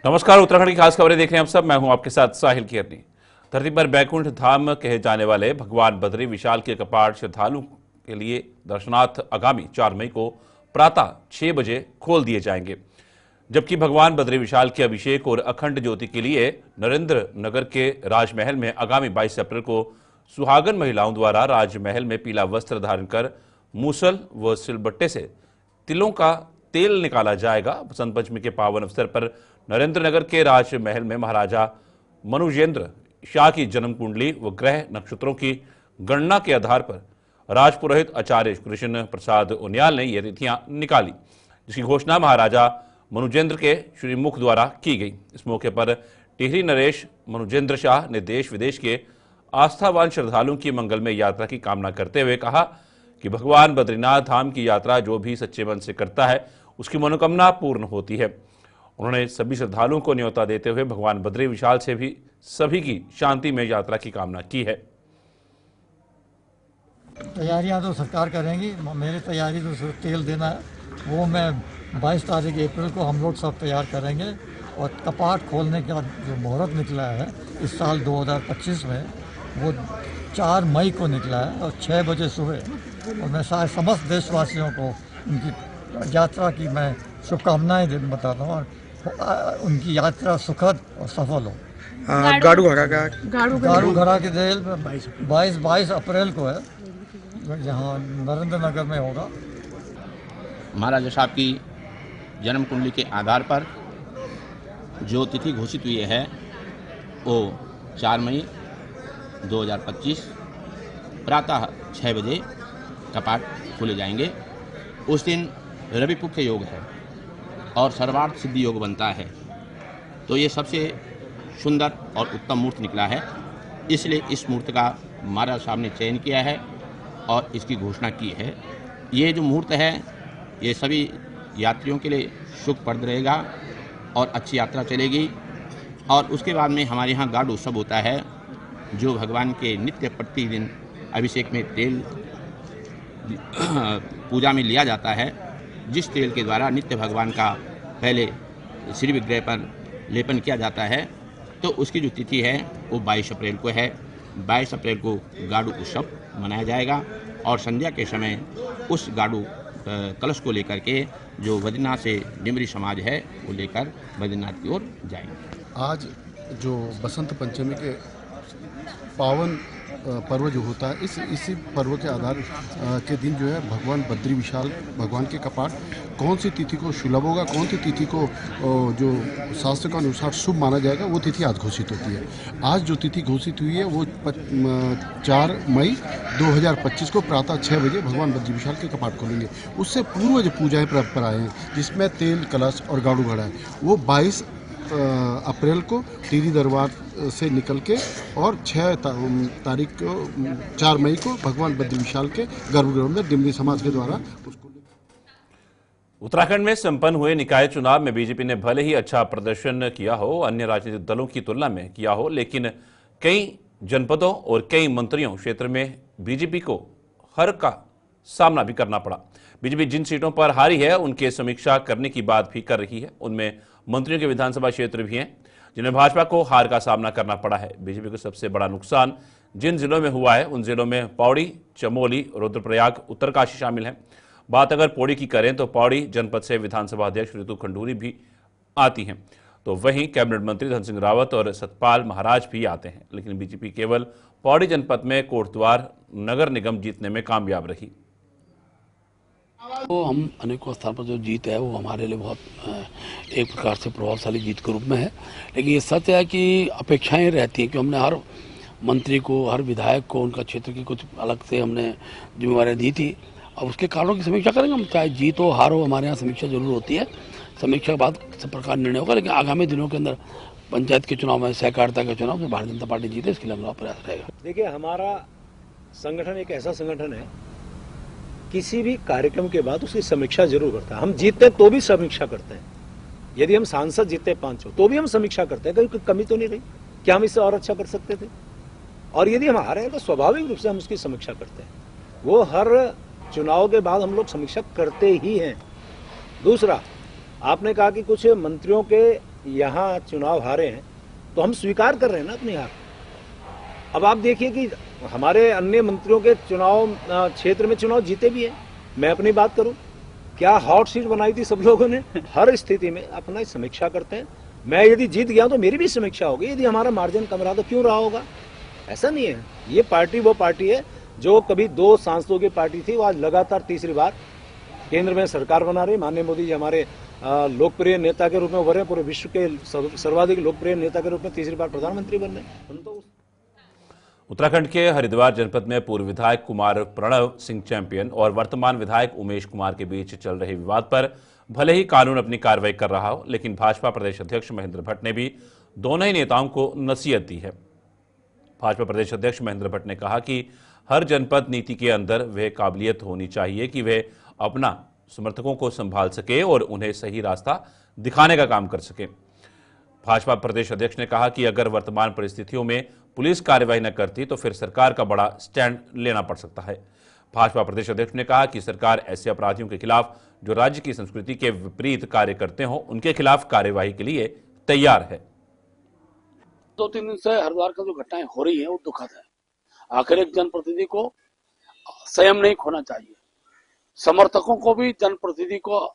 नमस्कार, उत्तराखंड की खास खबरें देख रहे हैं आप सब। मैं हूं आपके साथ साहिल किरनी। धरती पर बैकुंठ धाम कहे जाने वाले भगवान बद्री विशाल के कपाट श्रद्धालुओं के लिए दर्शनार्थ आगामी 4 मई को प्रातः 6 बजे खोल दिए जाएंगे, जबकि भगवान बद्री विशाल के अभिषेक और अखंड ज्योति के लिए नरेंद्र नगर के राजमहल में आगामी 22 अप्रैल को सुहागन महिलाओं द्वारा राजमहल में पीला वस्त्र धारण कर मूसल व सिलबट्टे से तिलों का तेल निकाला जाएगा। बसंत पंचमी के पावन अवसर पर नरेंद्र नगर के राजमहल में महाराजा मनुजेंद्र शाह की जन्म कुंडली व ग्रह नक्षत्रों की गणना के आधार पर राजपुरोहित आचार्य कृष्ण प्रसाद उनियाल ने यह तिथियां निकाली, जिसकी घोषणा महाराजा मनुजेंद्र के श्रीमुख द्वारा की गई। इस मौके पर टिहरी नरेश मनुजेंद्र शाह ने देश विदेश के आस्थावान श्रद्धालुओं की मंगलमय यात्रा की कामना करते हुए कहा कि भगवान बद्रीनाथ धाम की यात्रा जो भी सच्चे मन से करता है उसकी मनोकामना पूर्ण होती है। उन्होंने सभी श्रद्धालुओं को न्योता देते हुए भगवान बद्री विशाल से भी सभी की शांति में यात्रा की कामना की है। तैयारियां तो सरकार करेंगी। मेरी तैयारी तो तेल देना है, वो मैं 22 तारीख अप्रैल को हम लोग सब तैयार करेंगे। और कपाट खोलने का जो मुहूर्त निकला है इस साल 2025 में, वो 4 मई को निकला है और 6 बजे सुबह। और मैं समस्त देशवासियों को उनकी यात्रा की मैं शुभकामनाएं बताता हूँ और उनकी यात्रा सुखद और सफल हो। गाड़ू घड़ा की देल 22 अप्रैल को है, जहाँ नरेंद्र नगर में होगा। महाराजा साहब की जन्म कुंडली के आधार पर जो तिथि घोषित हुई है वो 4 मई 2025 प्रातः 6 बजे कपाट खोले जाएंगे। उस दिन रवि पुख्य योग है और सर्वार्थ सिद्धि योग बनता है, तो ये सबसे सुंदर और उत्तम मूर्त निकला है। इसलिए इस मूर्त का महाराज साहब ने चयन किया है और इसकी घोषणा की है। ये जो मूर्त है ये सभी यात्रियों के लिए सुखप्रद रहेगा और अच्छी यात्रा चलेगी। और उसके बाद में हमारे यहाँ गाढ़ उत्सव होता है, जो भगवान के नित्य प्रतिदिन अभिषेक में तेल पूजा में लिया जाता है, जिस तेल के द्वारा नित्य भगवान का पहले श्री विग्रह पर लेपन किया जाता है। तो उसकी जो तिथि है वो 22 अप्रैल को है। 22 अप्रैल को गाड़ू उत्सव मनाया जाएगा और संध्या के समय उस गाड़ू कलश को लेकर के जो बद्रीनाथ से डिमरी समाज है वो लेकर बद्रीनाथ की ओर जाएंगे। आज जो बसंत पंचमी के पावन पर्व जो होता है, इसी पर्व के आधार के दिन जो है भगवान बद्री विशाल भगवान के कपाट कौन सी तिथि को सुलभ होगा, कौन सी तिथि को जो शास्त्र के अनुसार शुभ माना जाएगा, वो तिथि आज घोषित होती है। आज जो तिथि घोषित हुई है वो 4 मई 2025 को प्रातः 6 बजे भगवान बद्री विशाल के कपाट खोलेंगे। उससे पूर्व जो पूजाएँ परंपराएँ हैं जिसमें तेल कलश और गाड़ू घड़ा है, वो 22 अप्रैल को टिहरी दरबार से निकल के और 6 तारीख को 4 मई को भगवान बद्री विशाल के गर्भगृह में डिमरी समाज के द्वारा उसको। उत्तराखंड में संपन्न हुए निकाय चुनाव में बीजेपी ने भले ही अच्छा प्रदर्शन किया हो, अन्य राजनीतिक दलों की तुलना में किया हो, लेकिन कई जनपदों और कई मंत्रियों क्षेत्र में बीजेपी को हार का सामना भी करना पड़ा। बीजेपी जिन सीटों पर हारी है उनके समीक्षा करने की बात भी कर रही है। उनमें मंत्रियों के विधानसभा क्षेत्र भी हैं जिन्हें भाजपा को हार का सामना करना पड़ा है। बीजेपी को सबसे बड़ा नुकसान जिन जिलों में हुआ है उन जिलों में पौड़ी, चमोली, रुद्रप्रयाग, उत्तरकाशी शामिल हैं। बात अगर पौड़ी की करें तो पौड़ी जनपद से विधानसभा अध्यक्ष ऋतु खंडूरी भी आती हैं, तो वहीं कैबिनेट मंत्री धन सिंह रावत और सतपाल महाराज भी आते हैं। लेकिन बीजेपी केवल पौड़ी जनपद में कोटद्वार नगर निगम जीतने में कामयाब रही। तो हम अनेकों स्थान पर जो जीत है वो हमारे लिए बहुत एक प्रकार से प्रभावशाली जीत के रूप में है। लेकिन ये सच है कि अपेक्षाएं रहती हैं कि हमने हर मंत्री को, हर विधायक को उनका क्षेत्र की कुछ अलग से हमने जिम्मेवारियां दी थी। अब उसके कारणों की समीक्षा करेंगे हम, चाहे जीत हो हार हो, हमारे यहाँ समीक्षा जरूर होती है। समीक्षा के बाद सब प्रकार निर्णय होगा। लेकिन आगामी दिनों के अंदर पंचायत के चुनाव में, सहकारिता के चुनाव में भारतीय जनता पार्टी जीते, इसके लिए हमारा प्रयास रहेगा। देखिए, हमारा संगठन एक ऐसा संगठन है, किसी भी कार्यक्रम के बाद उसकी समीक्षा जरूर करता है। हम जीतते तो भी समीक्षा करते हैं। यदि हम सांसद जीते 5 तो भी हम समीक्षा करते हैं, कोई कमी तो नहीं रही, क्या हम इससे और अच्छा कर सकते थे। और यदि हम हारे हैं तो स्वाभाविक रूप से हम उसकी समीक्षा करते हैं। वो हर चुनाव के बाद हम लोग समीक्षा करते ही हैं। दूसरा, आपने कहा कि कुछ मंत्रियों के यहाँ चुनाव हारे हैं तो हम स्वीकार कर रहे हैं ना अपनी हार। अब आप देखिए कि हमारे अन्य मंत्रियों के चुनाव क्षेत्र में चुनाव जीते भी हैं। मैं अपनी बात करूं, क्या हॉट सीट बनाई थी सब लोगों ने। हर स्थिति में अपना समीक्षा करते हैं। मैं यदि जीत गया तो मेरी भी समीक्षा होगी, यदि हमारा मार्जिन कम रहा तो क्यों रहा होगा। ऐसा नहीं है, ये पार्टी वो पार्टी है जो कभी 2 सांसदों की पार्टी थी, वो आज लगातार तीसरी बार केंद्र में सरकार बना रही। माननीय मोदी जी हमारे लोकप्रिय नेता के रूप में उभरे, पूरे विश्व के सर्वाधिक लोकप्रिय नेता के रूप में तीसरी बार प्रधानमंत्री बन रहे। हम तो उत्तराखंड के हरिद्वार जनपद में पूर्व विधायक कुमार प्रणव सिंह चैंपियन और वर्तमान विधायक उमेश कुमार के बीच चल रहे विवाद पर भले ही कानून अपनी कार्रवाई कर रहा हो, लेकिन भाजपा प्रदेश अध्यक्ष महेंद्र भट्ट ने भी दोनों ही नेताओं को नसीहत दी है। भाजपा प्रदेश अध्यक्ष महेंद्र भट्ट ने कहा कि हर जनपद नीति के अंदर वह काबिलियत होनी चाहिए कि वे अपना समर्थकों को संभाल सके और उन्हें सही रास्ता दिखाने का काम कर सके। भाजपा प्रदेश अध्यक्ष ने कहा कि अगर वर्तमान परिस्थितियों में पुलिस कार्रवाई न करती तो फिर सरकार का बड़ा स्टैंड लेना पड़ सकता है। भाजपा प्रदेश अध्यक्ष ने कहा कि सरकार ऐसे अपराधियों के खिलाफ जो राज्य की संस्कृति के विपरीत कार्य करते हों, उनके खिलाफ कार्यवाही के लिए तैयार है। 2-3 दिन से हरिद्वार का जो घटनाएं हो रही है वो दुखद है। आखिर एक जनप्रतिनिधि को संयम नहीं खोना चाहिए। समर्थकों को भी जनप्रतिनिधि को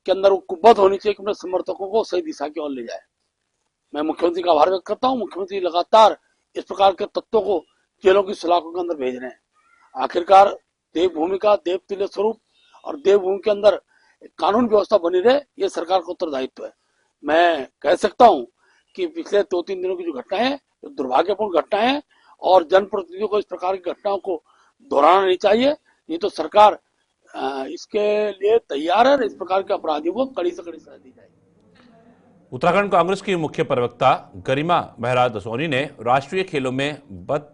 के अंदर वो कुब्बत होनी चाहिए कि अपने समर्थकों को सही दिशा की ओर ले जाए। मैं मुख्यमंत्री का आभार व्यक्त करता हूँ। मुख्यमंत्री लगातार इस प्रकार के तत्वों को जेलों की सलाखों के अंदर भेज रहे हैं। आखिरकार देवभूमि का देवतुल्य स्वरूप और देवभूमि के अंदर कानून व्यवस्था बनी रहे, ये सरकार का उत्तरदायित्व है। मैं कह सकता हूँ कि पिछले 2-3 दिनों की जो घटना है दुर्भाग्यपूर्ण घटना है और जनप्रतिनिधियों को इस प्रकार की घटनाओं को दोहराना नहीं चाहिए। नहीं तो सरकार इसके लिए तैयार है। इस प्रकार के अपराधियों को कड़ी से कड़ी सजा दी जाएगी। उत्तराखंड कांग्रेस की मुख्य प्रवक्ता गरिमा बहरा दसोनी ने राष्ट्रीय खेलों में बद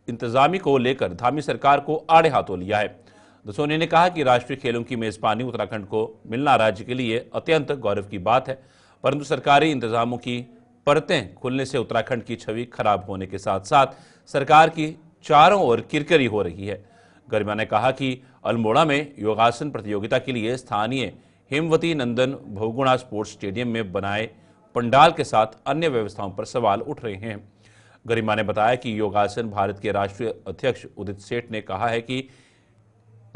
इंतजामी को लेकर धामी सरकार को आड़े हाथों लिया है। दसोनी ने कहा कि राष्ट्रीय खेलों की मेजबानी उत्तराखंड को मिलना राज्य के लिए अत्यंत गौरव की बात है, परंतु सरकारी इंतजामों की परतें खुलने से उत्तराखंड की छवि खराब होने के साथ साथ सरकार की चारों ओर किरकिरी हो रही है। गरिमा ने कहा कि अल्मोड़ा में योगासन प्रतियोगिता के लिए स्थानीय हेमवती नंदन बहुगुणा स्पोर्ट्स स्टेडियम में बनाए पंडाल के साथ अन्य व्यवस्थाओं पर सवाल उठ रहे हैं। गरिमा ने बताया कि योगासन भारत के राष्ट्रीय अध्यक्ष उदित सेठ ने कहा है कि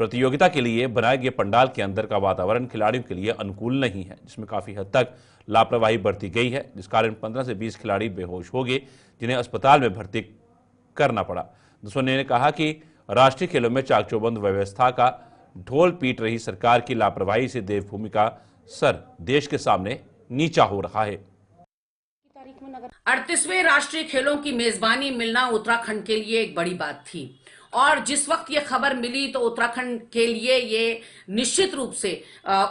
प्रतियोगिता के लिए बनाए गए पंडाल के अंदर का वातावरण खिलाड़ियों के लिए अनुकूल नहीं है, जिसमें काफी हद तक लापरवाही बरती गई है, जिस कारण 15 से 20 खिलाड़ी बेहोश हो गए, जिन्हें अस्पताल में भर्ती करना पड़ा। दसोनी ने कहा कि राष्ट्रीय खेलों में चाक चौबंद व्यवस्था का ढोल पीट रही सरकार की लापरवाही से देवभूमि का सर देश के सामने नीचा हो रहा है। 38वें राष्ट्रीय खेलों की मेजबानी मिलना उत्तराखंड के लिए एक बड़ी बात थी और जिस वक्त ये खबर मिली तो उत्तराखंड के लिए ये निश्चित रूप से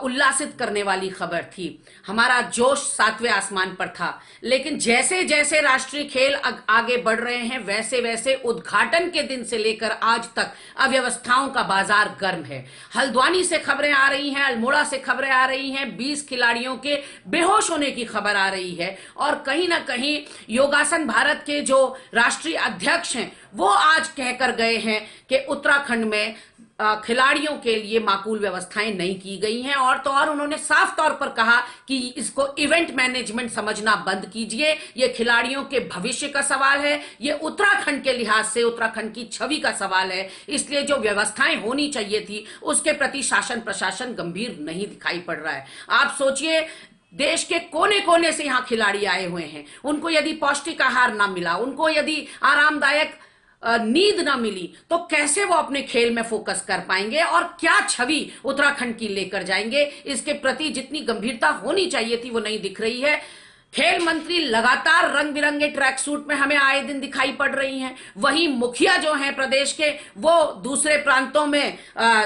उल्लासित करने वाली खबर थी। हमारा जोश 7वें आसमान पर था, लेकिन जैसे जैसे राष्ट्रीय खेल आगे बढ़ रहे हैं वैसे वैसे उद्घाटन के दिन से लेकर आज तक अव्यवस्थाओं का बाजार गर्म है। हल्द्वानी से खबरें आ रही हैं, अल्मोड़ा से खबरें आ रही हैं, 20 खिलाड़ियों के बेहोश होने की खबर आ रही है और कहीं ना कहीं योगासन भारत के जो राष्ट्रीय अध्यक्ष हैं वो आज कहकर गए हैं कि उत्तराखंड में खिलाड़ियों के लिए माकूल व्यवस्थाएं नहीं की गई हैं और तो और उन्होंने साफ तौर पर कहा कि इसको इवेंट मैनेजमेंट समझना बंद कीजिए। ये खिलाड़ियों के भविष्य का सवाल है, ये उत्तराखंड के लिहाज से उत्तराखंड की छवि का सवाल है, इसलिए जो व्यवस्थाएं होनी चाहिए थी उसके प्रति शासन प्रशासन गंभीर नहीं दिखाई पड़ रहा है। आप सोचिए, देश के कोने कोने से यहाँ खिलाड़ी आए हुए हैं, उनको यदि पौष्टिक आहार ना मिला, उनको यदि आरामदायक नींद ना मिली तो कैसे वो अपने खेल में फोकस कर पाएंगे और क्या छवि उत्तराखंड की लेकर जाएंगे। इसके प्रति जितनी गंभीरता होनी चाहिए थी वो नहीं दिख रही है। खेल मंत्री लगातार रंग बिरंगे ट्रैक सूट में हमें आए दिन दिखाई पड़ रही हैं, वहीं मुखिया जो हैं प्रदेश के वो दूसरे प्रांतों में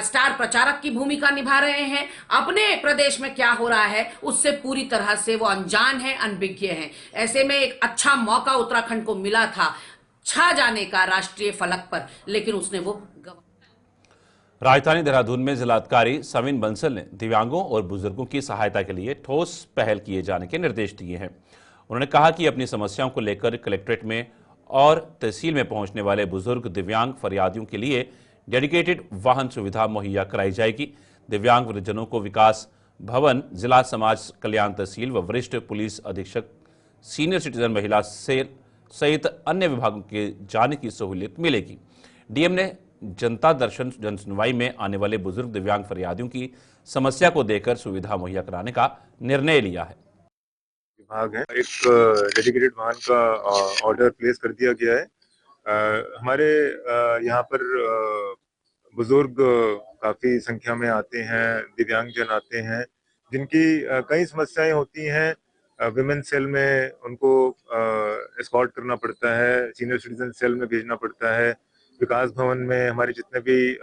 स्टार प्रचारक की भूमिका निभा रहे हैं। अपने प्रदेश में क्या हो रहा है उससे पूरी तरह से वो अनजान है, अनभिज्ञ हैं। ऐसे में एक अच्छा मौका उत्तराखंड को मिला था छा जाने का राष्ट्रीय फलक पर, लेकिन उसने वो राजधानी देहरादून में जिलाधिकारी सविन बंसल ने दिव्यांगों और बुजुर्गों की सहायता के लिए ठोस पहल किए जाने के निर्देश दिए हैं। उन्होंने कहा कि अपनी समस्याओं को लेकर कलेक्ट्रेट में और तहसील में पहुंचने वाले बुजुर्ग दिव्यांग फरियादियों के लिए डेडिकेटेड वाहन सुविधा मुहैया कराई जाएगी। दिव्यांग वृद्धजनों को विकास भवन, जिला समाज कल्याण तहसील व वरिष्ठ पुलिस अधीक्षक सीनियर सिटीजन महिला सेल सहित अन्य विभागों के जाने की सहूलियत मिलेगी। डीएम ने जनता दर्शन जनसुनवाई में आने वाले बुजुर्ग दिव्यांग फरियादियों की समस्या को देखकर सुविधा मुहैया कराने का निर्णय लिया है। विभाग है, एक डेडिकेटेड वाहन का ऑर्डर प्लेस कर दिया गया है। हमारे यहाँ पर बुजुर्ग काफी संख्या में आते हैं, दिव्यांगजन आते हैं जिनकी कई समस्याएं होती हैं। विमेन सेल में उनको एस्कॉर्ट करना पड़ता है, सीनियर सिटीजन सेल में भेजना पड़ता है, विकास भवन में हमारे जितने भी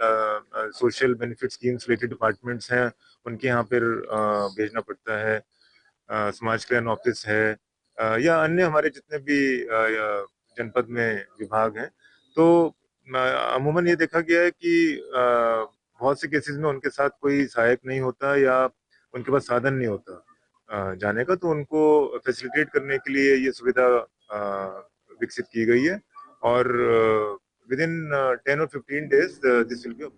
social benefit schemes related departments हैं उनके यहाँ पर भेजना पड़ता है, समाज कल्याण ऑफिस है या अन्य हमारे जितने भी जनपद में विभाग हैं। तो अमूमन ये देखा गया है कि बहुत से केसेस में उनके साथ कोई सहायक नहीं होता या उनके पास साधन नहीं होता जाने का, तो उनको फैसिलिटेट करने के लिए ये सुविधा विकसित की गई है और विद इन 10 और 15 days this will be.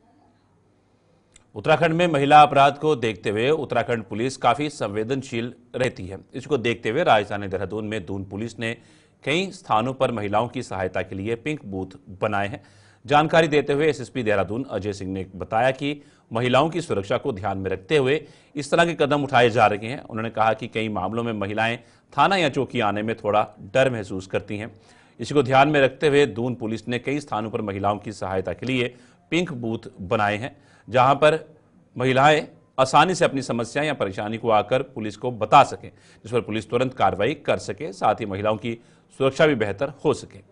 Uttarakhand में महिला अपराध को देखते हुए उत्तराखंड पुलिस काफी संवेदनशील रहती है। इसको देखते हुए राजधानी देहरादून में दून पुलिस ने कई स्थानों पर महिलाओं की सहायता के लिए पिंक बूथ बनाए हैं। जानकारी देते हुए एसएसपी देहरादून अजय सिंह ने बताया कि महिलाओं की सुरक्षा को ध्यान में रखते हुए इस तरह के कदम उठाए जा रहे हैं। उन्होंने कहा कि कई मामलों में महिलाएं थाना या चौकी आने में थोड़ा डर महसूस करती हैं। इसी को ध्यान में रखते हुए दून पुलिस ने कई स्थानों पर महिलाओं की सहायता के लिए पिंक बूथ बनाए हैं, जहां पर महिलाएं आसानी से अपनी समस्या या परेशानी को आकर पुलिस को बता सकें, जिस पर पुलिस तुरंत कार्रवाई कर सके, साथ ही महिलाओं की सुरक्षा भी बेहतर हो सके।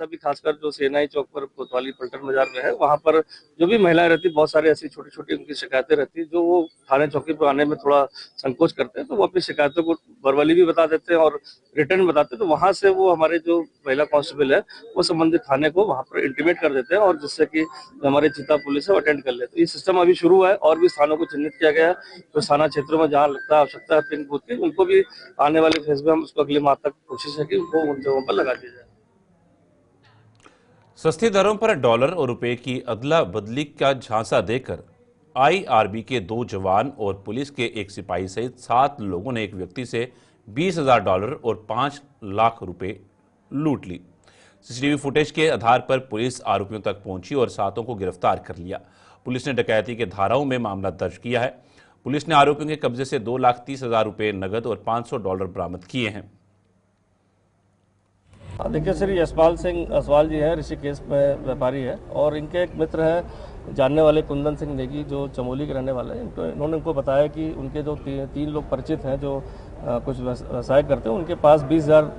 अभी खासकर जो सेनाई चौक पर कोतवाली पलटन बाजार में है, वहाँ पर जो भी महिलाएं रहती, बहुत सारी ऐसी छोटी छोटी उनकी शिकायतें रहती है जो वो थाने चौकी पर आने में थोड़ा संकोच करते हैं, तो वो अपनी शिकायतों को वर्बली भी बता देते हैं और रिटर्न बताते हैं। तो वहाँ से वो हमारे जो महिला कांस्टेबल है वो संबंधित थाने को वहाँ पर इंटीमेट कर देते हैं और जिससे कि हमारे चिता पुलिस है अटेंड कर ले। तो ये सिस्टम अभी शुरू है और भी स्थानों को चिन्हित किया गया है। तो थाना क्षेत्रों में जहाँ लगता है आवश्यकता है पिंक बूथ की, उनको भी आने वाले फेज में हम उसको अगले माह तक कोशिश है कि उनको उन जगहों पर लगा दिया जाए। सस्ती दरों पर डॉलर और रुपए की अदला बदली का झांसा देकर आईआरबी के 2 जवान और पुलिस के एक सिपाही सहित 7 लोगों ने एक व्यक्ति से $20,000 और 5 लाख रुपए लूट ली। सीसीटीवी फुटेज के आधार पर पुलिस आरोपियों तक पहुंची और 7 को गिरफ्तार कर लिया। पुलिस ने डकैती के धाराओं में मामला दर्ज किया है। पुलिस ने आरोपियों के कब्जे से $2,30,000 रुपए नगद और $500 बरामद किए हैं। देखिए, श्री यशपाल सिंह असवाल जी हैं, ऋषिकेश में व्यापारी है और इनके एक मित्र हैं जानने वाले कुंदन सिंह नेगी जो चमोली के रहने वाले हैं। इन्होंने उनको बताया कि उनके जो 3 लोग परिचित हैं जो कुछ व्यवसाय करते हैं, उनके पास 20,000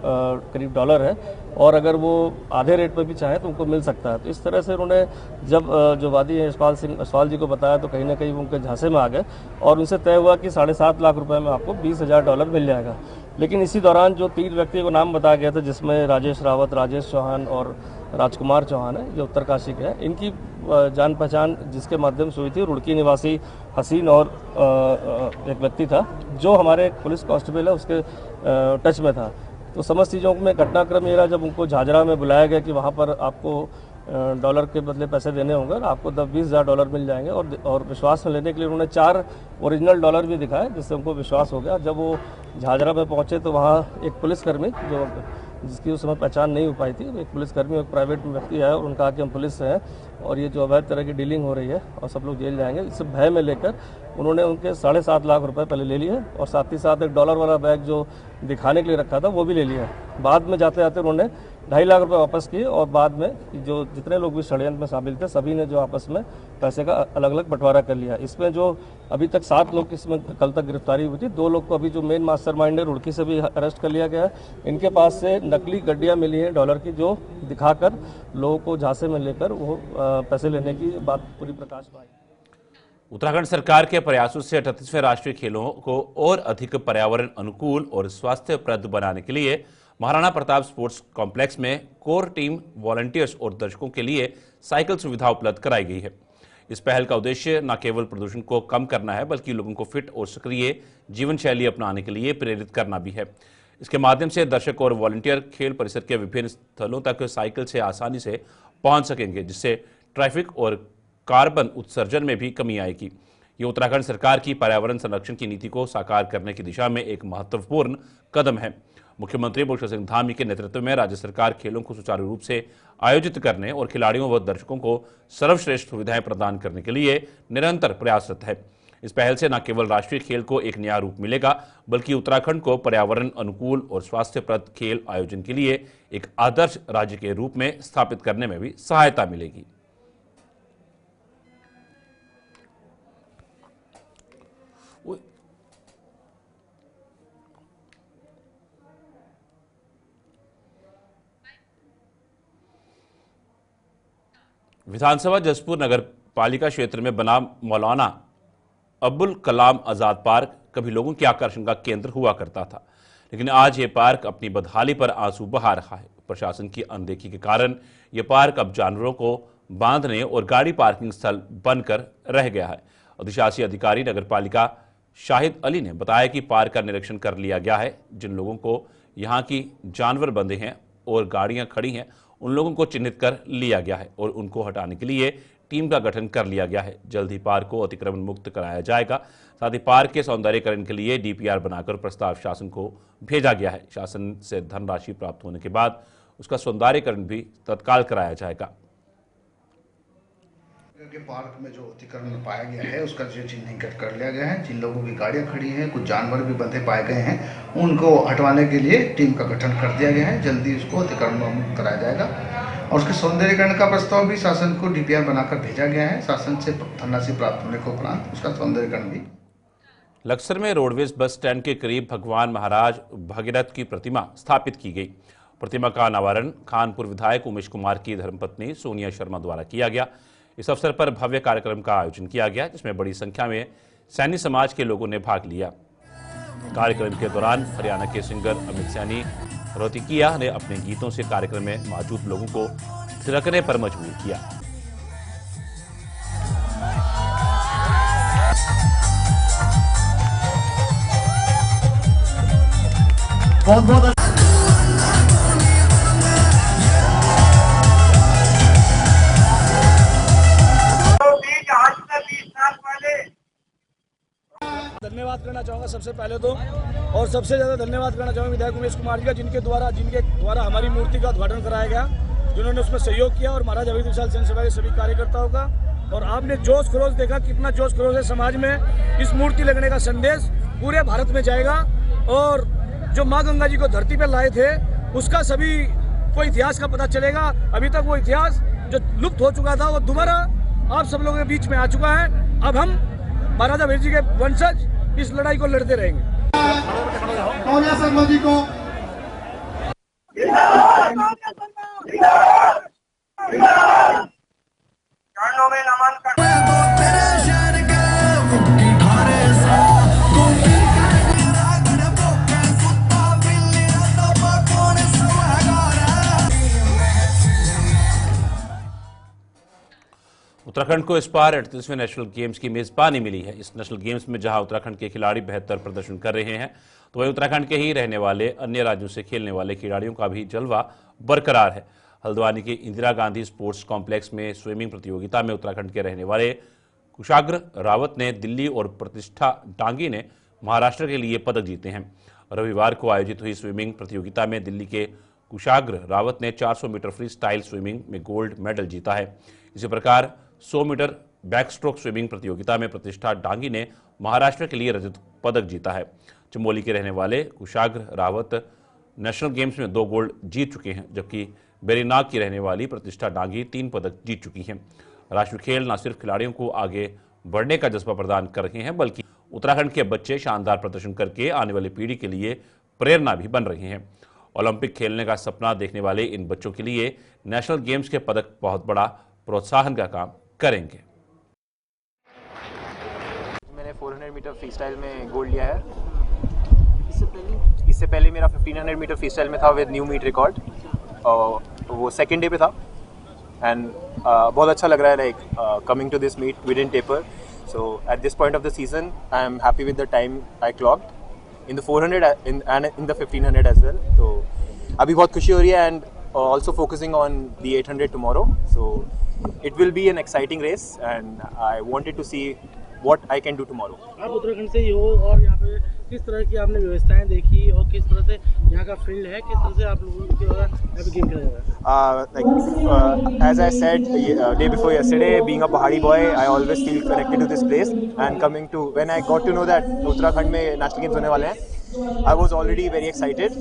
करीब डॉलर है और अगर वो आधे रेट पर भी चाहें तो उनको मिल सकता है। तो इस तरह से उन्होंने जब जो वादी है यशपाल सिंह असवाल जी को बताया तो कहीं ना कहीं वो उनके झांसे में आ गए और उनसे तय हुआ कि 7.5 लाख रुपए में आपको $20,000 मिल जाएगा। लेकिन इसी दौरान जो 3 व्यक्ति को नाम बताया गया था, जिसमें राजेश रावत, राजेश चौहान और राजकुमार चौहान है जो उत्तरकाशी के हैं, इनकी जान पहचान जिसके माध्यम से हुई थी रुड़की निवासी हसीन और एक व्यक्ति था जो हमारे पुलिस कांस्टेबल है उसके टच में था। तो समस्त चीज़ों में घटनाक्रम ये रहा, जब उनको झाझरा में बुलाया गया कि वहाँ पर आपको डॉलर के बदले पैसे देने होंगे और आपको $20,000 मिल जाएंगे और विश्वास में लेने के लिए उन्होंने 4 ओरिजिनल डॉलर भी दिखाए, जिससे उनको विश्वास हो गया। जब वो झाझरा में पहुंचे तो वहाँ एक पुलिसकर्मी जिसकी उस समय पहचान नहीं हो पाई थी, एक पुलिसकर्मी एक प्राइवेट व्यक्ति आया और उन्होंने कहा कि हम पुलिस से हैं और ये जो अवैध तरह की डीलिंग हो रही है और सब लोग जेल जाएंगे, इस भय में लेकर उन्होंने उनके 7.5 लाख रुपए पहले ले लिए और साथ ही साथ एक डॉलर वाला बैग जो दिखाने के लिए रखा था वो भी ले लिया। बाद में जाते जाते उन्होंने 2.5 लाख रुपए वापस किए और बाद में जो जितने लोग भी षड्यंत्र में शामिल थे सभी ने जो आपस में पैसे का अलग अलग बंटवारा कर लिया। इसमें जो अभी तक 7 लोग इसमें कल तक गिरफ्तारी हुई थी, 2 लोग को अभी जो मेन मास्टरमाइंड है रुड़की से भी अरेस्ट कर लिया गया है। इनके पास से नकली गड्डियां मिली हैं डॉलर की जो दिखाकर लोगों को झांसे में लेकर वो पैसे लेने की बात पूरी प्रकाश में आई। उत्तराखंड सरकार के प्रयासों से 38वें राष्ट्रीय खेलों को और अधिक पर्यावरण अनुकूल और स्वास्थ्यप्रद बनाने के लिए महाराणा प्रताप स्पोर्ट्स कॉम्प्लेक्स में कोर टीम, वॉलंटियर्स और दर्शकों के लिए साइकिल सुविधा उपलब्ध कराई गई है। इस पहल का उद्देश्य न केवल प्रदूषण को कम करना है बल्कि लोगों को फिट और सक्रिय जीवन शैली अपनाने के लिए प्रेरित करना भी है। इसके माध्यम से दर्शक और वॉलंटियर खेल परिसर के विभिन्न स्थलों तक साइकिल से आसानी से पहुंच सकेंगे, जिससे ट्रैफिक और कार्बन उत्सर्जन में भी कमी आएगी। ये उत्तराखंड सरकार की पर्यावरण संरक्षण की नीति को साकार करने की दिशा में एक महत्वपूर्ण कदम है। मुख्यमंत्री पुष्कर सिंह धामी के नेतृत्व में राज्य सरकार खेलों को सुचारू रूप से आयोजित करने और खिलाड़ियों व दर्शकों को सर्वश्रेष्ठ सुविधाएं प्रदान करने के लिए निरंतर प्रयासरत है। इस पहल से न केवल राष्ट्रीय खेल को एक नया रूप मिलेगा, बल्कि उत्तराखंड को पर्यावरण अनुकूल और स्वास्थ्यप्रद खेल आयोजन के लिए एक आदर्श राज्य के रूप में स्थापित करने में भी सहायता मिलेगी। विधानसभा जसपुर नगर पालिका क्षेत्र में बना मौलाना अब्दुल कलाम आजाद पार्क कभी लोगों के आकर्षण का केंद्र हुआ करता था, लेकिन आज ये पार्क अपनी बदहाली पर आंसू बहा रहा है। प्रशासन की अनदेखी के कारण यह पार्क अब जानवरों को बांधने और गाड़ी पार्किंग स्थल बनकर रह गया है। अधिशासी अधिकारी नगर पालिका शाहिद अली ने बताया कि पार्क का निरीक्षण कर लिया गया है। जिन लोगों को यहाँ की जानवर बंधे हैं और गाड़ियां खड़ी हैं, उन लोगों को चिन्हित कर लिया गया है और उनको हटाने के लिए टीम का गठन कर लिया गया है। जल्द ही पार्क को अतिक्रमण मुक्त कराया जाएगा। साथ ही पार्क के सौंदर्यीकरण के लिए डीपीआर बनाकर प्रस्ताव शासन को भेजा गया है। शासन से धनराशि प्राप्त होने के बाद उसका सौंदर्यीकरण भी तत्काल कराया जाएगा। के पार्क में जो अतिक्रमण पाया गया है उसका जो चिन्हीकरण कर लिया गया है। जिन लोगों की गाड़ियां खड़ी हैं, कुछ जानवर भी बंधे पाए गए हैं, उनको हटवाने के लिए टीम का गठन कर दिया गया है। जल्दी उसको अतिक्रमण मुक्त कराया जाएगा और उसके सौंदर्यीकरण का प्रस्ताव भी शासन को डीपीआर बनाकर भेजा गया है। शासन से धनराशि प्राप्त होने के उपरांत उसका सौंदर्यीकरण भी। लक्सर में रोडवेज बस स्टैंड के करीब भगवान महाराज भगीरथ की प्रतिमा स्थापित की गई। प्रतिमा का अनावरण खानपुर विधायक उमेश कुमार की धर्मपत्नी सोनिया शर्मा द्वारा किया गया। इस अवसर पर भव्य कार्यक्रम का आयोजन किया गया, जिसमें बड़ी संख्या में सैनी समाज के लोगों ने भाग लिया। कार्यक्रम के दौरान हरियाणा के सिंगर अमित सैनी रोहतिकिया ने अपने गीतों से कार्यक्रम में मौजूद लोगों को थिरकने पर मजबूर किया। बहुत बहुत धन्यवाद करना चाहूँगा सबसे पहले तो, और सबसे ज़्यादा धन्यवाद करना चाहूँगा विधायक उमेश कुमार जी का, जिनके द्वारा हमारी मूर्ति का उद्घाटन कराया गया, जिन्होंने उसमें सहयोग किया, और महाराज अवैध विशाल सेन सभा के सभी कार्यकर्ताओं का। और आपने जोश खरोश देखा, कितना जोश खरोश है समाज में। इस मूर्ति लगने का संदेश पूरे भारत में जाएगा, और जो माँ गंगा जी को धरती पर लाए थे उसका सभी को इतिहास का पता चलेगा। अभी तक वो इतिहास जो लुप्त हो चुका था वो दोबारा आप सब लोगों के बीच में आ चुका है। अब हम महाराजा वीर जी के वंशज इस लड़ाई को लड़ते रहेंगे। शर्मा जी को उत्तराखंड को इस बार 38वें नेशनल गेम्स की मेजबानी मिली है। इस नेशनल गेम्स में जहां उत्तराखंड के खिलाड़ी बेहतर प्रदर्शन कर रहे हैं, तो वहीं उत्तराखंड के ही रहने वाले अन्य राज्यों से खेलने वाले खिलाड़ियों का भी जलवा बरकरार है। हल्द्वानी के इंदिरा गांधी स्पोर्ट्स कॉम्प्लेक्स में स्विमिंग प्रतियोगिता में उत्तराखंड के रहने वाले कुशाग्र रावत ने दिल्ली और प्रतिष्ठा डांगी ने महाराष्ट्र के लिए पदक जीते हैं। रविवार को आयोजित हुई स्विमिंग प्रतियोगिता में दिल्ली के कुशाग्र रावत ने 400 मीटर फ्री स्टाइल स्विमिंग में गोल्ड मेडल जीता है। इसी प्रकार 100 मीटर बैकस्ट्रोक स्विमिंग प्रतियोगिता में प्रतिष्ठा डांगी ने महाराष्ट्र के लिए रजत पदक जीता है। चमोली के रहने वाले कुशाग्र रावत नेशनल गेम्स में 2 गोल्ड जीत चुके हैं, जबकि बेरीनाग की रहने वाली प्रतिष्ठा डांगी 3 पदक जीत चुकी हैं। राष्ट्रीय खेल न सिर्फ खिलाड़ियों को आगे बढ़ने का जज्बा प्रदान कर रहे हैं, बल्कि उत्तराखंड के बच्चे शानदार प्रदर्शन करके आने वाली पीढ़ी के लिए प्रेरणा भी बन रहे हैं। ओलंपिक खेलने का सपना देखने वाले इन बच्चों के लिए नेशनल गेम्स के पदक बहुत बड़ा प्रोत्साहन का काम करेंगे। मैंने 400 मीटर फ्री स्टाइल में गोल्ड लिया है। इससे पहले मेरा 1500 मीटर फ्री स्टाइल में था विद न्यू मीट रिकॉर्ड, और वो सेकेंड डे पे था। एंड बहुत अच्छा लग रहा है, like coming to this meet we didn't taper, so at this point of the season I am happy with the time I clocked in the 400 and in the 1500 as well. तो अभी बहुत खुशी हो रही है, and also focusing on the 800 tomorrow, so it will be an exciting race, and I wanted to see what I can do tomorrow. आप उत्तराखंड से ही हो और यहाँ पे किस तरह की आपने व्यवस्थाएं देखी और किस तरह से यहाँ का फील्ड है, किस तरह से आप लोगों के द्वारा यहाँ पे गेम खेला जा रहा है? As I said day before yesterday, being a Pahadi boy, I always feel connected to this place. And coming to when I got to know that Uttarakhand में national games होने वाले हैं, I was already very excited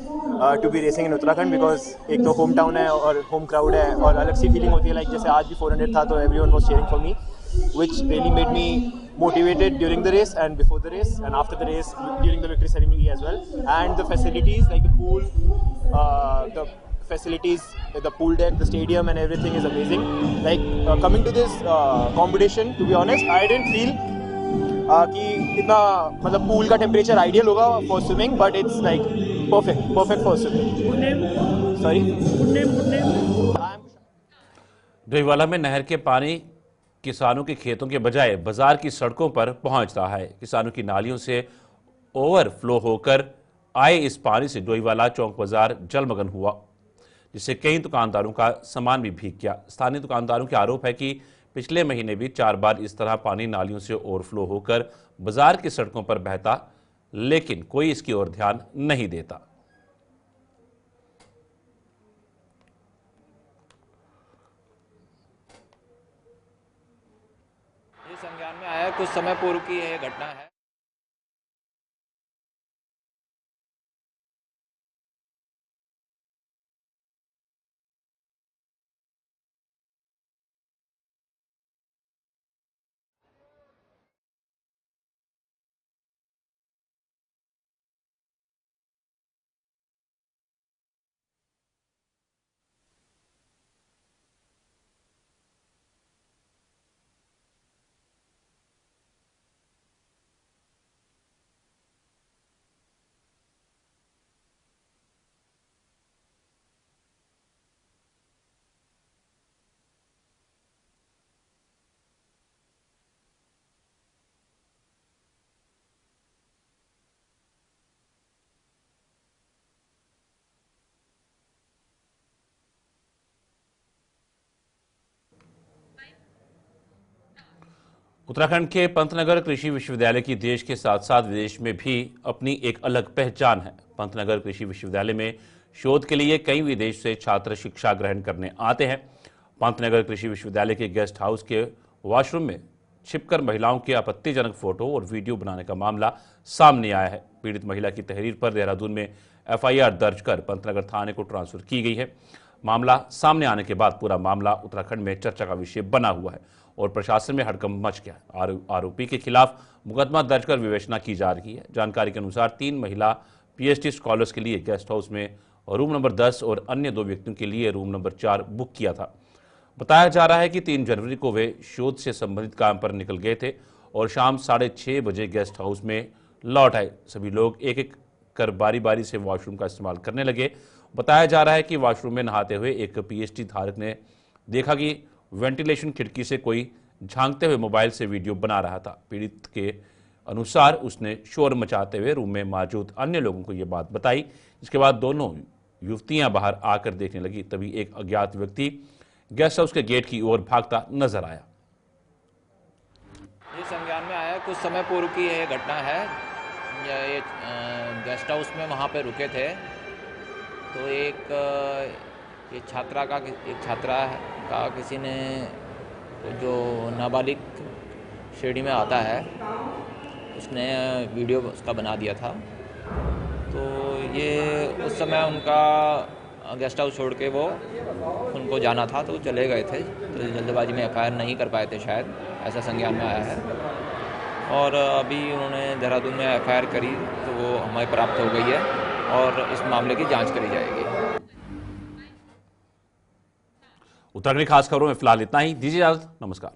to be racing in Uttarakhand because एक तो home town है और home crowd है और अलग सी feeling होती है, like जैसे आज भी 400 था तो everyone was cheering for me, which really made me motivated during the race and before the race and after the race during the victory ceremony as well. And the facilities like the pool, the facilities, the pool deck, the stadium and everything is amazing. Like coming to this competition, to be honest, I didn't feel कि इतना मतलब pool का temperature ideal होगा for swimming, but it's like perfect for swimming. Sorry. Doiwala में नहर के पानी किसानों के खेतों के बजाय बाजार की सड़कों पर पहुंच रहा है. किसानों की नालियों से ओवरफ्लो होकर आए इस पानी से डोईवाला चौक बाजार जलमग्न हुआ, जिससे कई दुकानदारों का सामान भी भीग गया. स्थानीय दुकानदारों का आरोप है कि पिछले महीने भी 4 बार इस तरह पानी नालियों से ओवरफ्लो होकर बाजार की सड़कों पर बहता, लेकिन कोई इसकी ओर ध्यान नहीं देता. ये संज्ञान में आया कुछ समय पूर्व की यह घटना है. उत्तराखंड के पंतनगर कृषि विश्वविद्यालय की देश के साथ साथ विदेश में भी अपनी एक अलग पहचान है. पंतनगर कृषि विश्वविद्यालय में शोध के लिए कई विदेश से छात्र शिक्षा ग्रहण करने आते हैं. पंतनगर कृषि विश्वविद्यालय के गेस्ट हाउस के वॉशरूम में छिपकर महिलाओं के आपत्तिजनक फोटो और वीडियो बनाने का मामला सामने आया है. पीड़ित महिला की तहरीर पर देहरादून में FIR दर्ज कर पंतनगर थाने को ट्रांसफर की गई है. मामला सामने आने के बाद पूरा मामला उत्तराखंड में चर्चा का विषय बना हुआ है और प्रशासन में हड़कंप मच गया. आरोपी के खिलाफ मुकदमा दर्ज कर विवेचना की जा रही है. जानकारी के अनुसार 3 महिला PhD स्कॉलर्स के लिए गेस्ट हाउस में रूम नंबर 10 और अन्य 2 व्यक्तियों के लिए रूम नंबर 4 बुक किया था. बताया जा रहा है कि 3 जनवरी को वे शोध से संबंधित काम पर निकल गए थे और शाम 6:30 बजे गेस्ट हाउस में लौट आए. सभी लोग एक एक कर बारी बारी से वॉशरूम का इस्तेमाल करने लगे. बताया जा रहा है कि वॉशरूम में नहाते हुए एक PhD धारक ने देखा कि वेंटिलेशन खिड़की से कोई झांकते हुए मोबाइल से वीडियो बना रहा था. पीड़ित के अनुसार उसने शोर मचाते हुए रूम में मौजूद अन्य लोगों को यह बात बताई, जिसके बाद दोनों युवतियां बाहर आकर देखने लगी. तभी एक अज्ञात व्यक्ति गेस्ट हाउस के गेट की ओर भागता नजर आया. ये संज्ञान में आया कुछ समय पूर्व की यह घटना है. ये गेस्ट हाउस में वहाँ पे रुके थे तो एक छात्रा का किसी ने जो नाबालिग श्रेणी में आता है उसने वीडियो उसका बना दिया था. तो ये उस समय उनका गेस्ट हाउस छोड़ के वो उनको जाना था तो चले गए थे. तो जल्दबाजी में FIR नहीं कर पाए थे शायद, ऐसा संज्ञान में आया है. और अभी उन्होंने देहरादून में FIR करी तो वो हमें प्राप्त हो गई है और इस मामले की जांच करी जाएगी. उत्तराखंड खास खबरों में फिलहाल इतना ही. दीजिए इजाजत. नमस्कार.